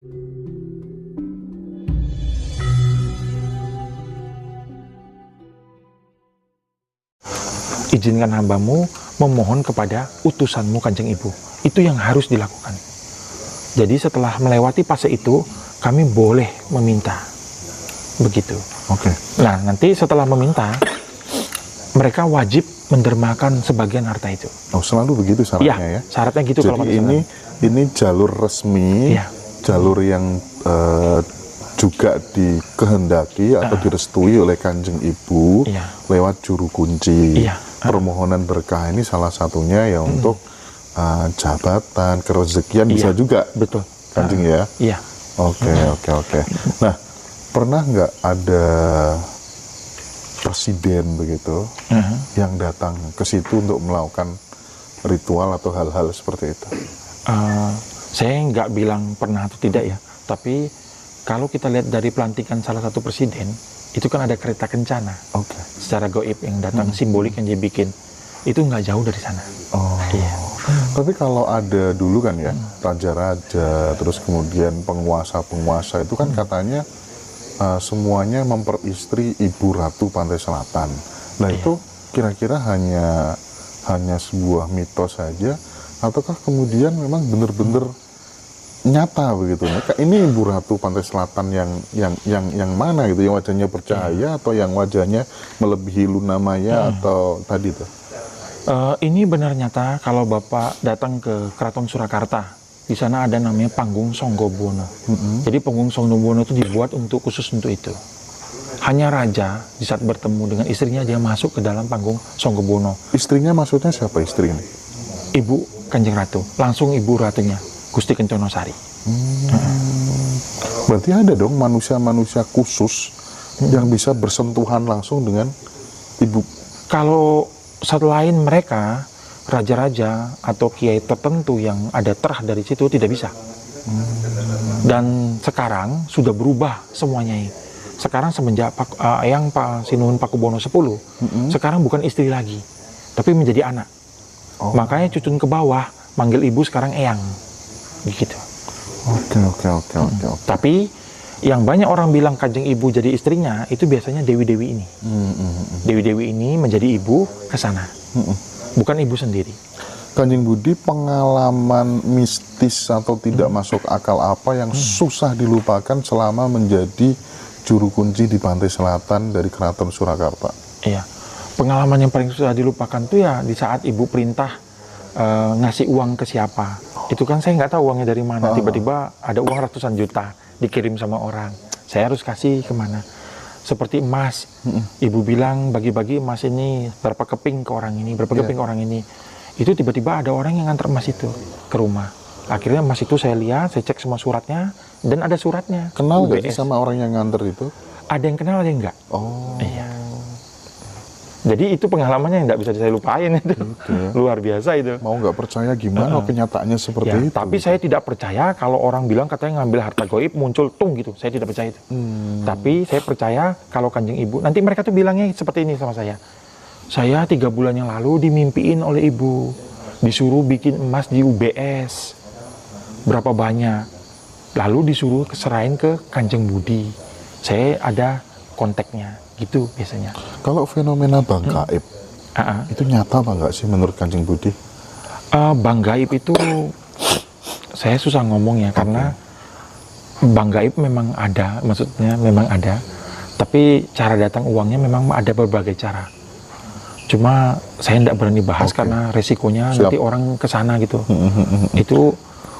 Izinkan hambamu memohon kepada utusanmu Kanjeng Ibu. Itu yang harus dilakukan. Jadi setelah melewati fase itu, kami boleh meminta. Begitu. Oke. Nah, nanti setelah meminta, mereka wajib mendermakan sebagian harta itu. Oh, selalu begitu syaratnya ya? Syaratnya gitu. Jadi kalau ini jalur resmi, iya, jalur yang juga dikehendaki atau direstui oleh Kanjeng Ibu iya, lewat juru kunci. iya. Permohonan berkah ini salah satunya ya untuk jabatan, kerezekian bisa juga. Betul. Kanjeng ya? Iya. Oke. Nah, pernah nggak ada presiden begitu yang datang ke situ untuk melakukan ritual atau hal-hal seperti itu? Saya nggak bilang pernah atau tidak ya, tapi kalau kita lihat dari pelantikan salah satu presiden, itu kan ada kereta kencana, secara gaib yang datang, simbolik yang dia bikin, itu nggak jauh dari sana. Oh, iya. Tapi kalau ada dulu kan ya, raja-raja, terus kemudian penguasa-penguasa itu kan katanya semuanya memperistri Ibu Ratu Pantai Selatan. Nah itu kira-kira hanya sebuah mitos saja, ataukah kemudian memang benar-benar nyata begitu? Ini Ibu Ratu Pantai Selatan yang mana gitu? Yang wajahnya bercahaya atau yang wajahnya melebihi Luna Maya atau tadi tuh? Ini benar nyata. Kalau Bapak datang ke Keraton Surakarta, di sana ada namanya panggung Songgobono. Jadi panggung Songgobono itu dibuat khusus untuk itu. Hanya raja di saat bertemu dengan istrinya dia masuk ke dalam panggung Songgobono. Istrinya maksudnya siapa istri ini? Ibu Kanjeng Ratu, langsung Ibu Ratunya, Gusti Kencono Sari. Berarti ada dong manusia-manusia khusus yang bisa bersentuhan langsung dengan Ibu. Kalau selain mereka, raja-raja atau kiai tertentu yang ada terah dari situ tidak bisa. Dan sekarang sudah berubah semuanya. Sekarang semenjak Eyang Pak Sinuhun Pakubono X, sekarang bukan istri lagi, tapi menjadi anak. Makanya cucun ke bawah, manggil ibu sekarang Eyang. Gitu. Oke. Tapi yang banyak orang bilang Kanjeng Ibu jadi istrinya, itu biasanya dewi-dewi ini. Dewi-dewi ini menjadi ibu ke sana. Bukan ibu sendiri. Kanjeng Budi, pengalaman mistis atau tidak masuk akal apa yang susah dilupakan selama menjadi juru kunci di Pantai Selatan dari Keraton Surakarta? Iya. Pengalaman yang paling susah dilupakan tuh ya di saat ibu perintah ngasih uang ke siapa. Itu kan saya nggak tahu uangnya dari mana. Tiba-tiba ada uang ratusan juta dikirim sama orang. Saya harus kasih kemana? Seperti emas. Ibu bilang bagi-bagi emas ini berapa keping ke orang ini, berapa keping ke orang ini. Itu tiba-tiba ada orang yang ngantar emas itu ke rumah. Akhirnya emas itu saya lihat, saya cek semua suratnya, dan ada suratnya. Kenal nggak sih sama orang yang nganter itu? Ada yang kenal, ada yang enggak. Oh. Iya. Jadi itu pengalamannya yang nggak bisa saya lupain itu. Luar biasa itu. Mau nggak percaya gimana kenyataannya seperti itu. Tapi saya tidak percaya kalau orang bilang katanya ngambil harta gaib muncul tung gitu. Saya tidak percaya itu. Tapi saya percaya kalau Kanjeng Ibu, nanti mereka tuh bilangnya seperti ini sama saya. Saya 3 bulan yang lalu dimimpiin oleh Ibu. Disuruh bikin emas di UBS. Berapa banyak. Lalu disuruh serahin ke Kanjeng Budi. Saya ada kontaknya. Gitu biasanya. Kalau fenomena bang gaib itu nyata apa enggak sih menurut Kanjeng Budi? Bang gaib itu saya susah ngomong ya, karena bang gaib memang ada, maksudnya memang ada, tapi cara datang uangnya memang ada berbagai cara. Cuma saya tidak berani bahas karena resikonya nanti orang kesana gitu. Itu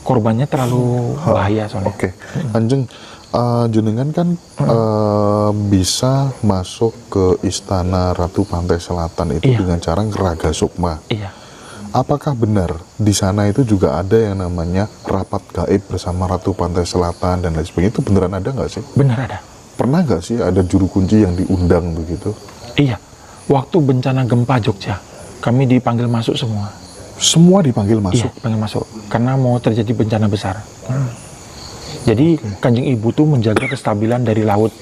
korbannya terlalu bahaya soalnya. Kanjeng, jenengan kan bisa masuk ke Istana Ratu Pantai Selatan itu dengan cara ngeraga sukma. Apakah benar di sana itu juga ada yang namanya rapat gaib bersama Ratu Pantai Selatan dan lain sebagainya? Itu beneran ada nggak sih? Benar ada. Pernah nggak sih ada juru kunci yang diundang begitu? Iya. Waktu bencana gempa Jogja, kami dipanggil masuk semua. Semua dipanggil masuk? Iya, dipanggil masuk. Karena mau terjadi bencana besar. Jadi Kanjeng Ibu tuh menjaga kestabilan dari laut.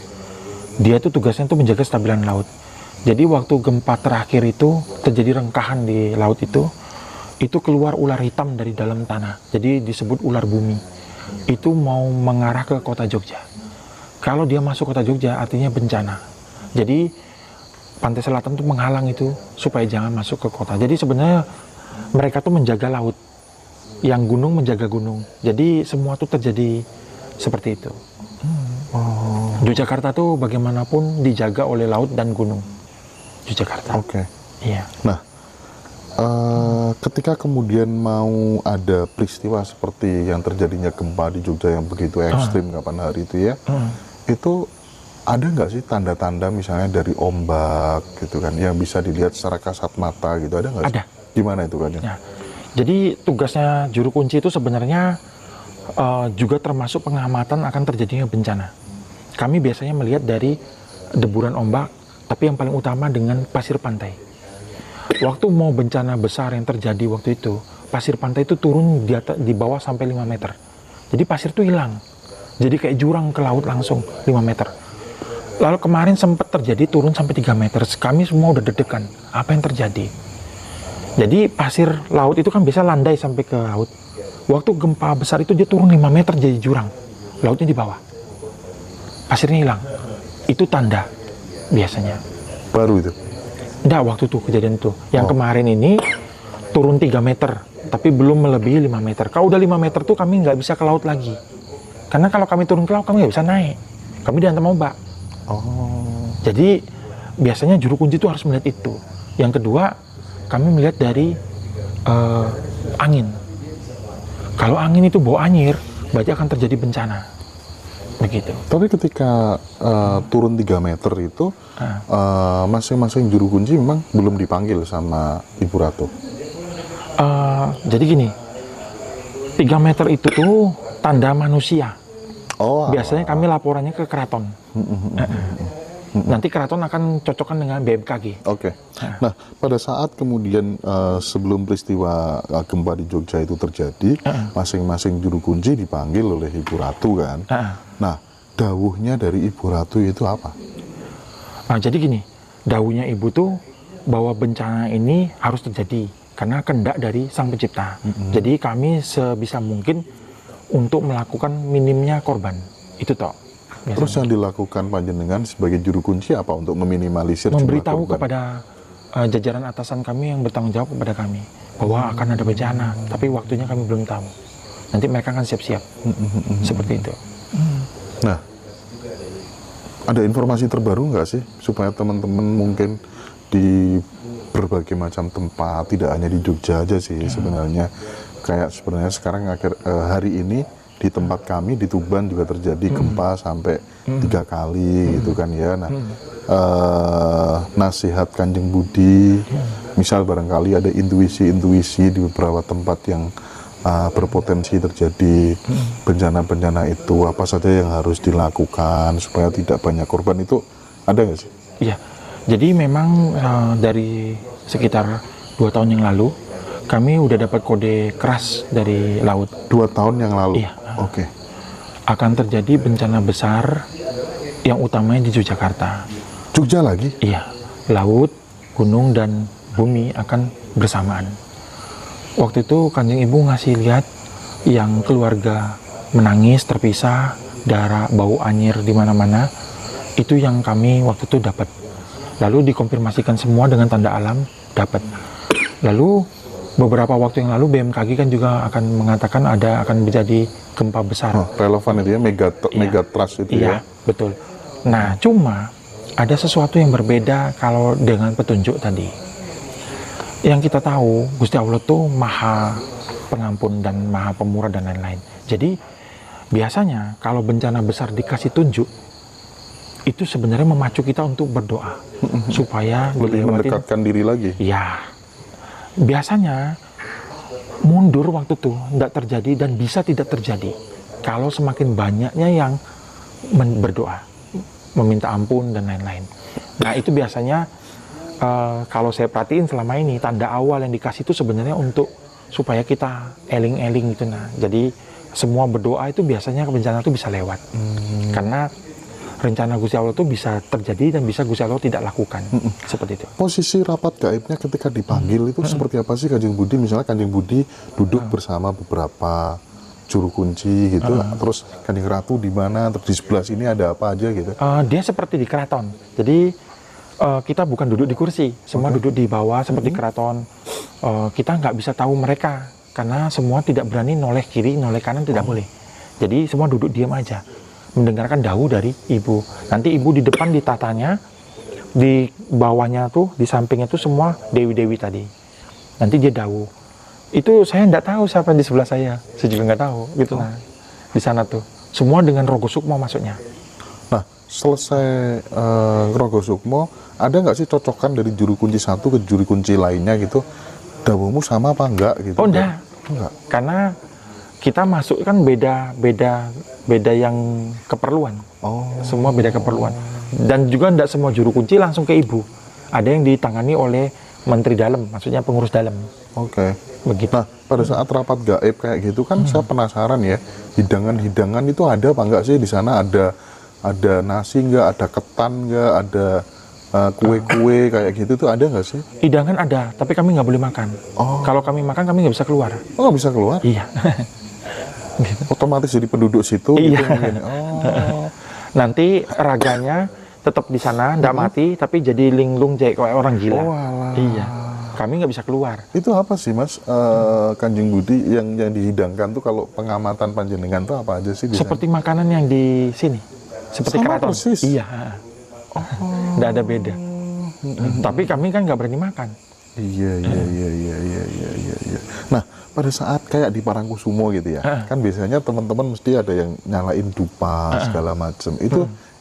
Dia tuh tugasnya tuh menjaga kestabilan laut. Jadi waktu gempa terakhir itu terjadi rengkahan di laut itu keluar ular hitam dari dalam tanah. Jadi disebut ular bumi. itu mau mengarah ke kota Jogja. Kalau dia masuk kota Jogja artinya bencana. Jadi pantai selatan tuh menghalang itu supaya jangan masuk ke kota. Jadi sebenarnya mereka tuh menjaga laut, yang gunung menjaga gunung. Jadi semua tuh terjadi seperti itu. Yogyakarta tuh bagaimanapun dijaga oleh laut dan gunung. Yogyakarta. Oke. Iya. Nah, ketika kemudian mau ada peristiwa seperti yang terjadinya gempa di Jogja yang begitu ekstrim kapan hari itu ya, itu ada nggak sih tanda-tanda misalnya dari ombak gitu kan, yang bisa dilihat secara kasat mata gitu, ada nggak sih? Ada. Gimana itu kan? Ya. Jadi tugasnya juru kunci itu sebenarnya juga termasuk pengamatan akan terjadinya bencana. Kami biasanya melihat dari deburan ombak, tapi yang paling utama dengan pasir pantai. Waktu mau bencana besar yang terjadi waktu itu, pasir pantai itu turun di bawah sampai 5 meter. Jadi pasir itu hilang. Jadi kayak jurang ke laut langsung 5 meter. Lalu kemarin sempat terjadi turun sampai 3 meter. Kami semua udah deg-degan. Apa yang terjadi? Jadi pasir laut itu kan bisa landai sampai ke laut. Waktu gempa besar itu dia turun 5 meter jadi jurang. Lautnya di bawah. Pasirnya hilang. Itu tanda biasanya. Baru itu? Enggak, waktu itu kejadian itu. Yang kemarin ini turun 3 meter. Tapi belum melebihi 5 meter. Kalau udah 5 meter tuh kami nggak bisa ke laut lagi. Karena kalau kami turun ke laut kami nggak bisa naik. Kami dihantam ombak. Jadi biasanya juru kunci itu harus melihat itu. Yang kedua, kami melihat dari angin. Kalau angin itu bawa anyir, berarti akan terjadi bencana. Begitu. Tapi ketika turun 3 meter itu, masing-masing juru kunci memang belum dipanggil sama Ibu Ratu? Jadi gini, 3 meter itu tuh tanda manusia. Biasanya kami laporannya ke keraton. Nanti keraton akan cocokkan dengan BMKG. Oke. Nah, pada saat kemudian sebelum peristiwa gempa di Jogja itu terjadi, masing-masing juru kunci dipanggil oleh Ibu Ratu kan. Nah, dawuhnya dari Ibu Ratu itu apa? Jadi gini, dawuhnya Ibu tuh bahwa bencana ini harus terjadi karena kehendak dari Sang Pencipta. Jadi kami sebisa mungkin untuk melakukan minimnya korban. Itu toh. Terus yang dilakukan panjenengan sebagai juru kunci apa untuk meminimalisir memberitahu jumlah korban? Kepada jajaran atasan kami yang bertanggung jawab kepada kami bahwa akan ada bencana, tapi waktunya kami belum tahu. Nanti mereka akan siap-siap. Seperti itu. Nah, ada informasi terbaru nggak sih supaya teman-teman mungkin di berbagai macam tempat, tidak hanya di Jogja aja sih sebenarnya, kayak sebenarnya sekarang hari ini di tempat kami di Tuban juga terjadi gempa sampai 3 kali gitu kan ya. Nah, nasihat Kanjeng Budi, misal barangkali ada intuisi-intuisi di beberapa tempat yang berpotensi terjadi bencana-bencana itu, apa saja yang harus dilakukan supaya tidak banyak korban, itu ada nggak sih? Iya, jadi memang dari sekitar 2 tahun yang lalu kami udah dapat kode keras dari laut. 2 tahun yang lalu? Iya. Oke. Akan terjadi bencana besar yang utamanya di Yogyakarta. Jogja lagi? Iya, laut, gunung, dan bumi akan bersamaan. Waktu itu Kanjeng Ibu ngasih lihat yang keluarga menangis, terpisah, darah, bau anyir di mana-mana. Itu yang kami waktu itu dapat. Lalu dikonfirmasikan semua dengan tanda alam, dapat. Lalu beberapa waktu yang lalu BMKG kan juga akan mengatakan akan menjadi gempa besar. Relevan itu ya, megatrust itu ya? Iya, betul. Nah, cuma ada sesuatu yang berbeda kalau dengan petunjuk tadi. Yang kita tahu, Gusti Allah tuh maha pengampun dan maha pemurah dan lain-lain. Jadi, biasanya kalau bencana besar dikasih tunjuk, itu sebenarnya memacu kita untuk berdoa. Supaya lebih mendekatkan diri lagi? Iya. Biasanya mundur waktu itu tidak terjadi dan bisa tidak terjadi kalau semakin banyaknya yang berdoa, meminta ampun dan lain-lain. Nah, itu biasanya kalau saya perhatiin selama ini tanda awal yang dikasih itu sebenarnya untuk supaya kita eling-eling gitu. Nah, jadi semua berdoa itu biasanya bencana itu bisa lewat. Karena rencana Gusti Allah itu bisa terjadi dan bisa Gusti Allah tidak lakukan. Seperti itu. Posisi rapat gaibnya ketika dipanggil itu seperti apa sih Kanjeng Budi? Misalnya Kanjeng Budi duduk bersama beberapa juru kunci gitu. Terus Kanjeng Ratu di mana? Terus di sebelah sini ada apa aja gitu? Dia seperti di keraton. Jadi kita bukan duduk di kursi, semua duduk di bawah seperti keraton. Kita nggak bisa tahu mereka karena semua tidak berani noleh kiri, noleh kanan tidak boleh. Jadi semua duduk diam aja, mendengarkan dawuh dari ibu. Nanti ibu di depan ditatanya, di bawahnya tuh, di sampingnya tuh semua dewi-dewi tadi. Nanti dia dawuh. Itu saya nggak tahu siapa di sebelah saya juga nggak tahu gitu. Nah, di sana tuh semua dengan Rogo Sukmo masuknya. Nah, selesai Rogo Sukmo, ada nggak sih cocokan dari juru kunci satu ke juru kunci lainnya gitu? Dawuhmu sama apa enggak gitu? Oh enggak. Karena kita masuk kan beda yang keperluan. Semua beda keperluan. Dan juga enggak semua juru kunci langsung ke ibu. Ada yang ditangani oleh menteri dalam, maksudnya pengurus dalam. Oke. Begitu. Nah, pada saat rapat gaib kayak gitu kan saya penasaran ya, hidangan-hidangan itu ada apa enggak sih di sana? Ada nasi enggak, ada ketan enggak, ada kue-kue kayak gitu tuh ada nggak sih? Hidangan ada, tapi kami nggak boleh makan. Kalau kami makan, kami nggak bisa keluar. Oh, nggak bisa keluar? Iya. Gitu. Otomatis jadi penduduk situ iya. gitu mungkin. Nanti raganya tetap di sana, nggak mati, tapi jadi linglung kayak orang gila. Iya. Kami nggak bisa keluar. Itu apa sih Mas, Kanjeng Budi, yang dihidangkan tuh kalau pengamatan panjenengan tuh apa aja sih di Seperti makanan yang di sini. Seperti sama keraton. persis? Iya. Nggak ada beda. Tapi kami kan nggak berani makan. Iya. Nah, pada saat kayak di Parangkusumo gitu ya, kan biasanya teman-teman mesti ada yang nyalain dupa segala macam.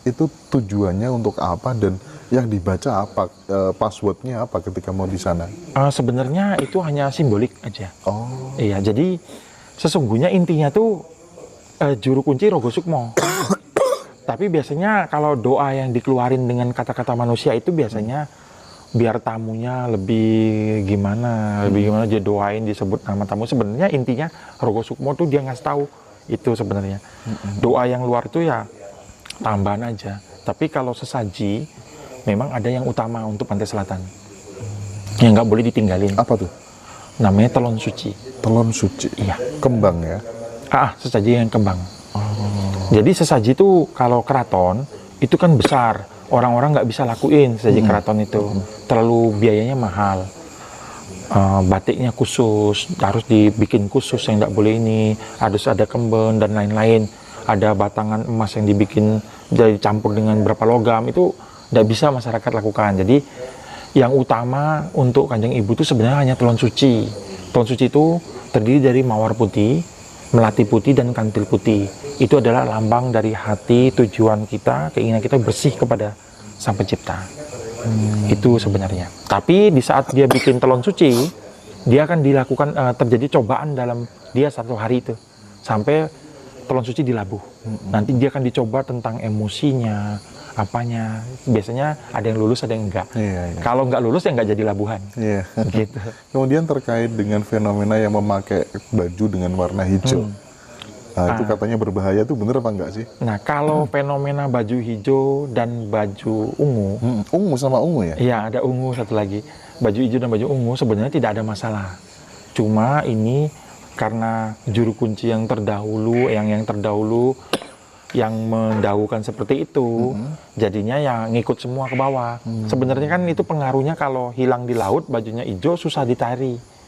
Itu tujuannya untuk apa dan yang dibaca apa, passwordnya apa ketika mau di sana? Sebenarnya itu hanya simbolik aja. Iya, jadi sesungguhnya intinya tuh juru kunci Rogo Sukmo. Tapi biasanya kalau doa yang dikeluarin dengan kata-kata manusia itu biasanya biar tamunya lebih gimana dia doain, disebut nama tamu. Sebenarnya intinya Rogo Sukmo tuh dia ngasih tahu itu sebenarnya. Doa yang luar itu ya tambahan aja. Tapi kalau sesaji memang ada yang utama untuk Pantai Selatan yang nggak boleh ditinggalin. Apa tuh? Namanya telon suci. Telon suci. Iya. Kembang ya? Sesaji yang kembang. Jadi sesaji itu kalau keraton itu kan besar, orang-orang nggak bisa lakuin sesaji keraton itu, terlalu biayanya mahal. Batiknya khusus, harus dibikin khusus yang nggak boleh ini, harus ada kemben dan lain-lain. Ada batangan emas yang dibikin jadi campur dengan berapa logam, itu nggak bisa masyarakat lakukan. Jadi yang utama untuk Kanjeng Ibu itu sebenarnya hanya telon suci. Telon suci itu terdiri dari mawar putih, melati putih, dan kantil putih. Itu adalah lambang dari hati, tujuan kita, keinginan kita bersih kepada Sang Pencipta. Itu sebenarnya. Tapi di saat dia bikin telon suci, dia akan dilakukan terjadi cobaan dalam dia satu hari itu sampai telon suci dilabuh. Nanti dia akan dicoba tentang emosinya, apanya. Biasanya ada yang lulus, ada yang enggak. Kalau enggak lulus ya enggak jadi labuhan. Gitu. Kemudian terkait dengan fenomena yang memakai baju dengan warna hijau. Nah, itu katanya berbahaya, tuh bener apa enggak sih? Nah, kalau fenomena baju hijau dan baju ungu, ungu sama ungu ya? Iya, ada ungu satu lagi. Baju hijau dan baju ungu sebenarnya tidak ada masalah. Cuma ini karena juru kunci yang terdahulu, yang terdahulu yang mendahulukan seperti itu, jadinya ya ngikut semua ke bawah. Sebenarnya kan itu pengaruhnya kalau hilang di laut, bajunya hijau susah ditari.